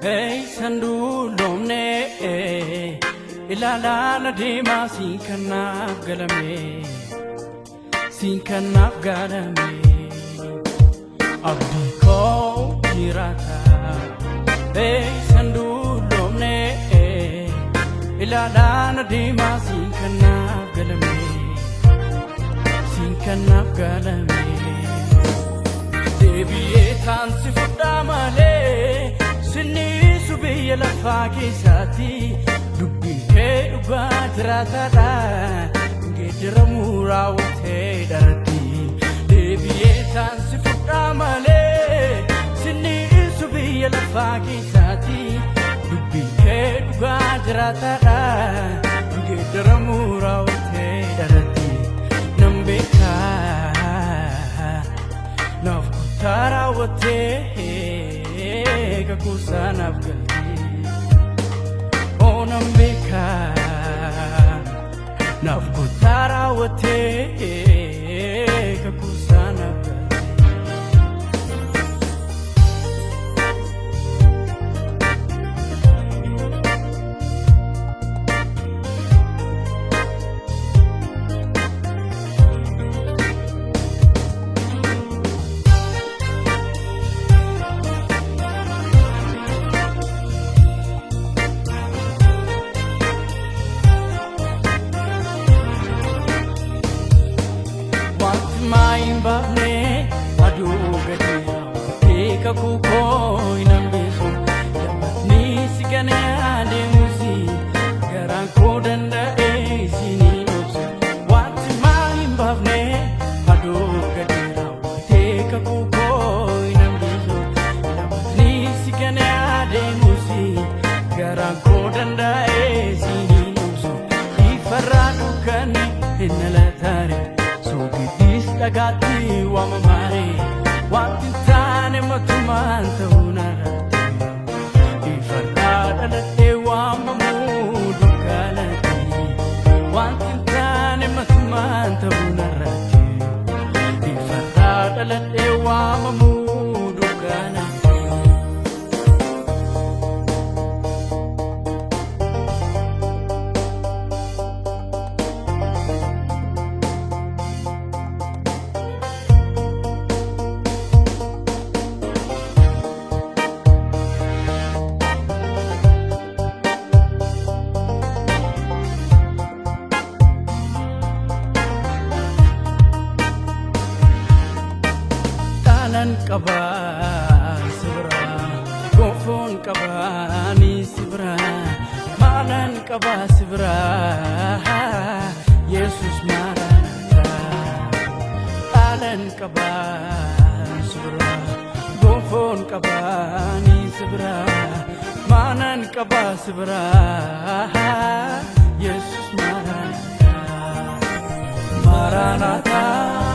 Hey sandu lomne ilala la dema sinkanaf galame abdi ko jirata hey sandu lomne ilala la dema sinkanaf galame debi etan sifudamale Sini subiya la faki sati dubbi ke uga trata gedra murawte darti deviye tan sifudamale Sini subiya la faki sati dubbi ke uga trata gedra murawte darti nambeka naf tarawte Kusana galti onam beka nafkutara wate kusana Bavne adu gadiya eka ku koi nambeso ni sigane ade musi garan ko danda sini opsi what my bavne adu gadiya eka ku koi nambeso ni sigane ade musi garan ko danda sini opsi ifaradu kane inala tare Lagati wa mamari wanti tane matuman taunara ifarada late wa mamudu kalati wanti tane matuman taunara ifarada late wa mamudu kalati Kaba sibra, gofon kaba ni sibra, malan kaba sibra, Yesus marana. Alan kaba sibra, gofon kaba ni sibra, malan kaba sibra, Yesus marana. Maranatha.